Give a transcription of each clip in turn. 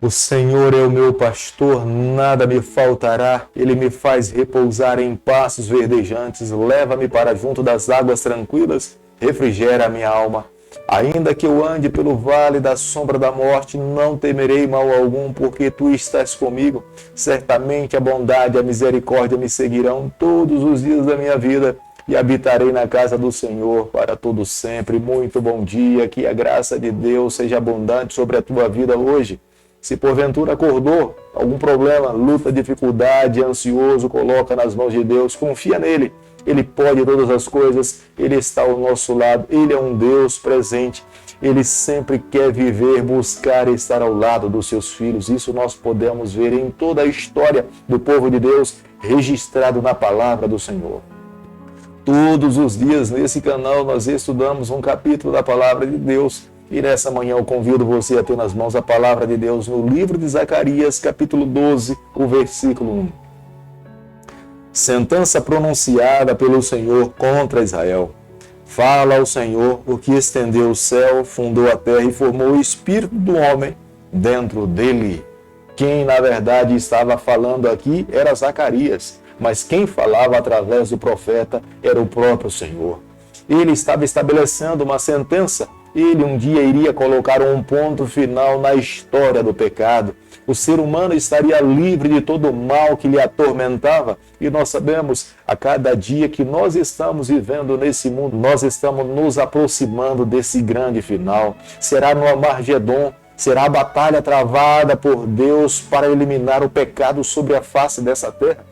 O Senhor é o meu pastor, nada me faltará. Ele me faz repousar em pastos verdejantes, leva-me para junto das águas tranquilas, refrigera a minha alma. Ainda que eu ande pelo vale da sombra da morte, não temerei mal algum, porque tu estás comigo. Certamente a bondade e a misericórdia me seguirão todos os dias da minha vida, e habitarei na casa do Senhor para todo sempre. Muito bom dia, que a graça de Deus seja abundante sobre a tua vida hoje. Se porventura acordou, algum problema, luta, dificuldade, ansioso, coloca nas mãos de Deus, confia nele. Ele pode todas as coisas, Ele está ao nosso lado, Ele é um Deus presente, Ele sempre quer viver, buscar estar ao lado dos seus filhos. Isso nós podemos ver em toda a história do povo de Deus, registrado na palavra do Senhor. Todos os dias nesse canal nós estudamos um capítulo da palavra de Deus, e nessa manhã eu convido você a ter nas mãos a palavra de Deus no livro de Zacarias, capítulo 12, o versículo 1. Sentença pronunciada pelo Senhor contra Israel. Fala ao Senhor, o que estendeu o céu, fundou a terra e formou o espírito do homem dentro dele. Quem, na verdade, estava falando aqui era Zacarias, mas quem falava através do profeta era o próprio Senhor. Ele estava estabelecendo uma sentença. Ele um dia iria colocar um ponto final na história do pecado. O ser humano estaria livre de todo o mal que lhe atormentava. E nós sabemos, a cada dia que nós estamos vivendo nesse mundo, nós estamos nos aproximando desse grande final. Será no Armagedon, será a batalha travada por Deus para eliminar o pecado sobre a face dessa terra.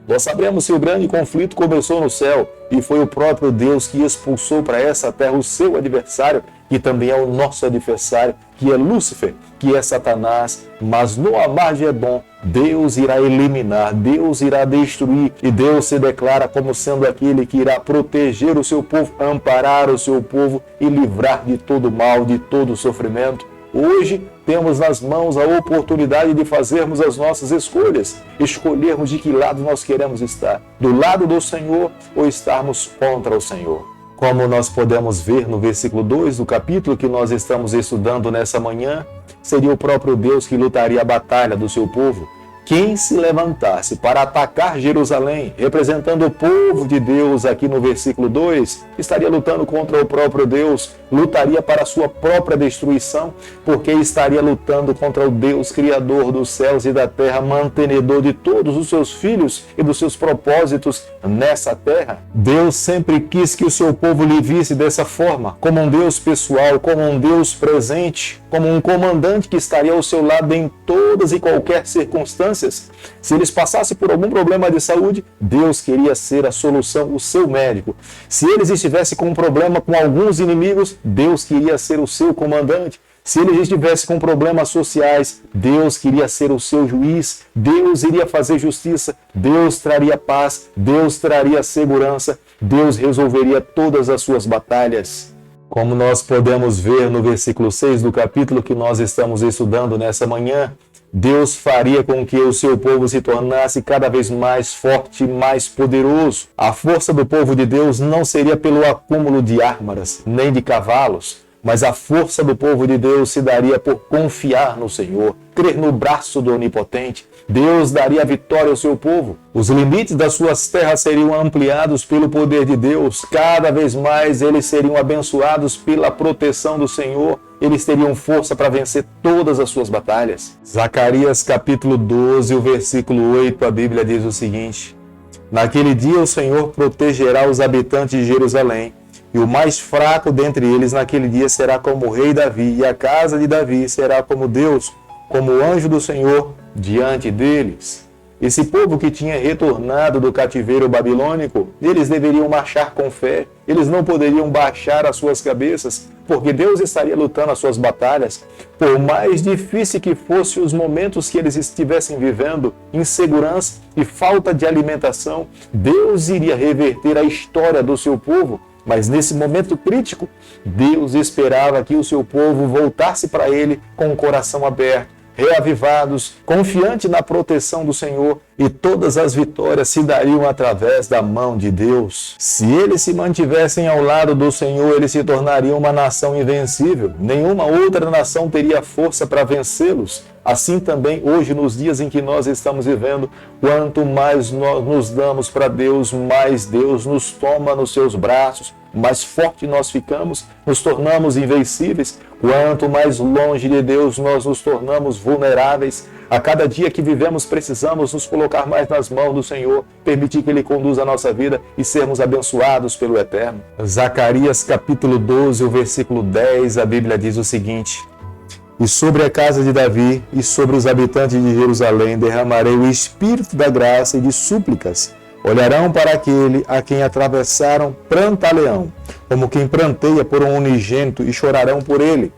Nós sabemos que o grande conflito começou no céu e foi o próprio Deus que expulsou para essa terra o seu adversário, que também é o nosso adversário, que é Lúcifer, que é Satanás. Mas no Armagedon, Deus irá eliminar, Deus irá destruir, e Deus se declara como sendo aquele que irá proteger o seu povo, amparar o seu povo e livrar de todo mal, de todo sofrimento. Hoje temos nas mãos a oportunidade de fazermos as nossas escolhas, escolhermos de que lado nós queremos estar, do lado do Senhor ou estarmos contra o Senhor. Como nós podemos ver no versículo 2 do capítulo que nós estamos estudando nessa manhã, seria o próprio Deus que lutaria a batalha do seu povo. Quem se levantasse para atacar Jerusalém, representando o povo de Deus aqui no versículo 2, estaria lutando contra o próprio Deus, lutaria para a sua própria destruição, porque estaria lutando contra o Deus Criador dos céus e da terra, mantenedor de todos os seus filhos e dos seus propósitos nessa terra. Deus sempre quis que o seu povo lhe visse dessa forma, como um Deus pessoal, como um Deus presente, como um comandante que estaria ao seu lado em todas e qualquer circunstância. Se eles passassem por algum problema de saúde, Deus queria ser a solução, o seu médico. Se eles estivessem com um problema com alguns inimigos, Deus queria ser o seu comandante. Se eles estivessem com problemas sociais, Deus queria ser o seu juiz. Deus iria fazer justiça, Deus traria paz, Deus traria segurança, Deus resolveria todas as suas batalhas. Como nós podemos ver no versículo 6 do capítulo que nós estamos estudando nessa manhã, Deus faria com que o seu povo se tornasse cada vez mais forte e mais poderoso. A força do povo de Deus não seria pelo acúmulo de armas, nem de cavalos, mas a força do povo de Deus se daria por confiar no Senhor, crer no braço do Onipotente. Deus daria a vitória ao seu povo. Os limites das suas terras seriam ampliados pelo poder de Deus. Cada vez mais eles seriam abençoados pela proteção do Senhor. Eles teriam força para vencer todas as suas batalhas. Zacarias capítulo 12, o versículo 8, a Bíblia diz o seguinte: Naquele dia o Senhor protegerá os habitantes de Jerusalém, e o mais fraco dentre eles naquele dia será como o rei Davi, e a casa de Davi será como Deus, como o anjo do Senhor diante deles. Esse povo que tinha retornado do cativeiro babilônico, eles deveriam marchar com fé, eles não poderiam baixar as suas cabeças, porque Deus estaria lutando as suas batalhas. Por mais difícil que fossem os momentos que eles estivessem vivendo, insegurança e falta de alimentação, Deus iria reverter a história do seu povo. Mas nesse momento crítico, Deus esperava que o seu povo voltasse para Ele com o coração aberto, reavivados, confiante na proteção do Senhor, e todas as vitórias se dariam através da mão de Deus. Se eles se mantivessem ao lado do Senhor, eles se tornariam uma nação invencível. Nenhuma outra nação teria força para vencê-los. Assim também hoje, nos dias em que nós estamos vivendo, quanto mais nós nos damos para Deus, mais Deus nos toma nos seus braços, mais forte nós ficamos, nos tornamos invencíveis. Quanto mais longe de Deus nós nos tornamos vulneráveis. A cada dia que vivemos precisamos nos colocar mais nas mãos do Senhor, permitir que Ele conduza a nossa vida e sermos abençoados pelo Eterno. Zacarias capítulo 12, o versículo 10, a Bíblia diz o seguinte: E sobre a casa de Davi e sobre os habitantes de Jerusalém derramarei o espírito da graça e de súplicas. Olharão para aquele a quem atravessaram prantalhão, como quem pranteia por um unigênito, e chorarão por ele,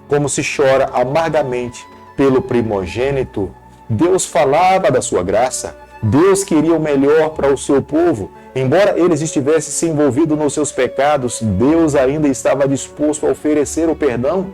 como se chora amargamente pelo primogênito. Deus falava da sua graça. Deus queria o melhor para o seu povo. Embora eles estivessem se envolvidos nos seus pecados, Deus ainda estava disposto a oferecer o perdão.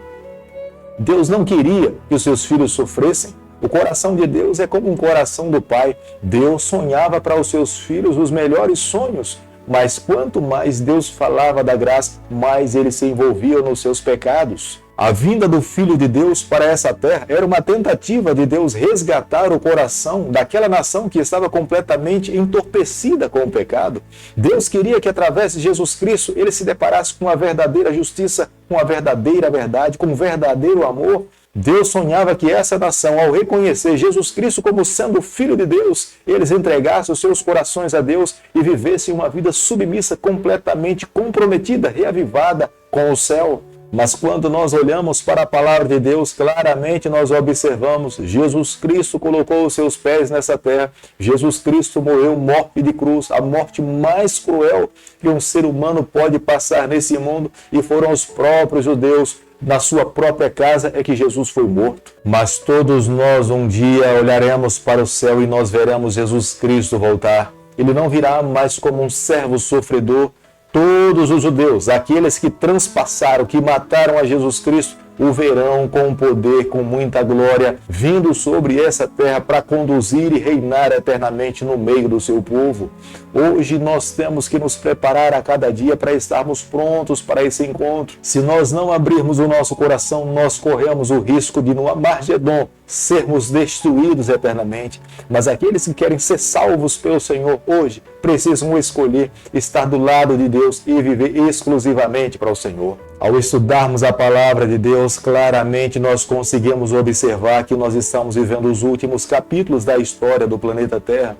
Deus não queria que os seus filhos sofressem. O coração de Deus é como um coração do Pai. Deus sonhava para os seus filhos os melhores sonhos, mas quanto mais Deus falava da graça, mais eles se envolviam nos seus pecados. A vinda do Filho de Deus para essa terra era uma tentativa de Deus resgatar o coração daquela nação que estava completamente entorpecida com o pecado. Deus queria que através de Jesus Cristo ele se deparasse com a verdadeira justiça, com a verdadeira verdade, com o verdadeiro amor. Deus sonhava que essa nação, ao reconhecer Jesus Cristo como sendo o Filho de Deus, eles entregassem os seus corações a Deus e vivessem uma vida submissa, completamente comprometida, reavivada com o céu. Mas quando nós olhamos para a palavra de Deus, claramente nós observamos: Jesus Cristo colocou os seus pés nessa terra, Jesus Cristo morreu morte de cruz, a morte mais cruel que um ser humano pode passar nesse mundo, e foram os próprios judeus, na sua própria casa, é que Jesus foi morto. Mas todos nós um dia olharemos para o céu e nós veremos Jesus Cristo voltar. Ele não virá mais como um servo sofredor. Todos os judeus, aqueles que transpassaram, que mataram a Jesus Cristo, o verão com poder, com muita glória, vindo sobre essa terra para conduzir e reinar eternamente no meio do seu povo. Hoje nós temos que nos preparar a cada dia para estarmos prontos para esse encontro. Se nós não abrirmos o nosso coração, nós corremos o risco de, no Amargedon, sermos destruídos eternamente. Mas aqueles que querem ser salvos pelo Senhor hoje, precisam escolher estar do lado de Deus e viver exclusivamente para o Senhor. Ao estudarmos a palavra de Deus, claramente nós conseguimos observar que nós estamos vivendo os últimos capítulos da história do planeta Terra.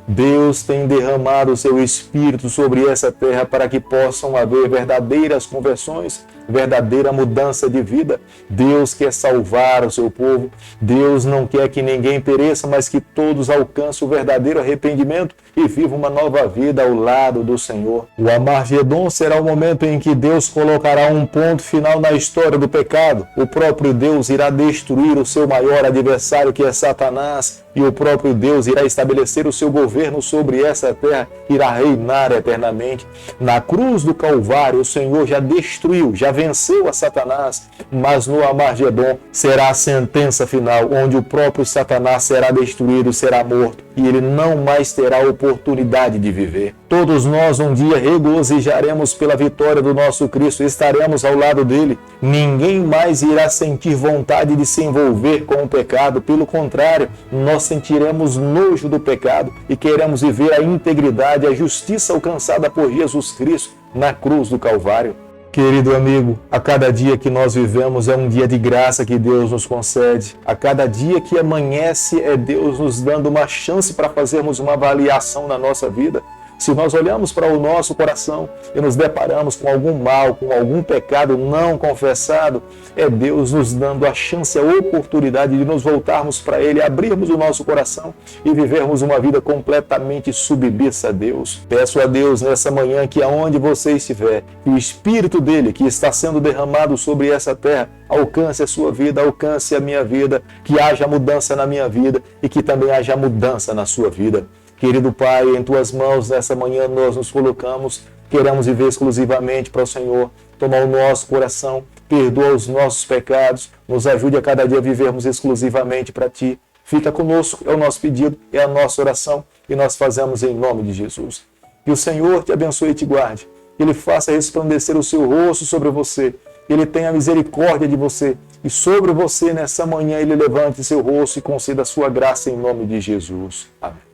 Deus tem derramado o seu Espírito sobre essa terra para que possam haver verdadeiras conversões, verdadeira mudança de vida. Deus quer salvar o seu povo. Deus não quer que ninguém pereça, mas que todos alcancem o verdadeiro arrependimento e vivam uma nova vida ao lado do Senhor. O Amargedon será o momento em que Deus colocará um ponto final na história do pecado. O próprio Deus irá destruir o seu maior adversário, que é Satanás, e o próprio Deus irá estabelecer o seu governo sobre essa terra, irá reinar eternamente. Na cruz do Calvário, o Senhor já destruiu, já venceu a Satanás, mas no Amargedon será a sentença final, onde o próprio Satanás será destruído, será morto, e ele não mais terá oportunidade de viver. Todos nós um dia regozijaremos pela vitória do nosso Cristo, estaremos ao lado dele. Ninguém mais irá sentir vontade de se envolver com o pecado, pelo contrário, nós sentiremos nojo do pecado e queremos viver a integridade, a justiça alcançada por Jesus Cristo na cruz do Calvário. Querido amigo, a cada dia que nós vivemos é um dia de graça que Deus nos concede. A cada dia que amanhece é Deus nos dando uma chance para fazermos uma avaliação na nossa vida. Se nós olhamos para o nosso coração e nos deparamos com algum mal, com algum pecado não confessado, é Deus nos dando a chance, a oportunidade de nos voltarmos para Ele, abrirmos o nosso coração e vivermos uma vida completamente submissa a Deus. Peço a Deus nessa manhã que aonde você estiver, que o Espírito dEle que está sendo derramado sobre essa terra alcance a sua vida, alcance a minha vida, que haja mudança na minha vida e que também haja mudança na sua vida. Querido Pai, em Tuas mãos, nessa manhã nós nos colocamos, queremos viver exclusivamente para o Senhor, tomar o nosso coração, perdoa os nossos pecados, nos ajude a cada dia a vivermos exclusivamente para Ti. Fica conosco, é o nosso pedido, é a nossa oração e nós fazemos em nome de Jesus. Que o Senhor te abençoe e te guarde, que Ele faça resplandecer o seu rosto sobre você, que Ele tenha misericórdia de você E sobre você nessa manhã ele levante seu rosto e conceda a sua graça em nome de Jesus. Amém.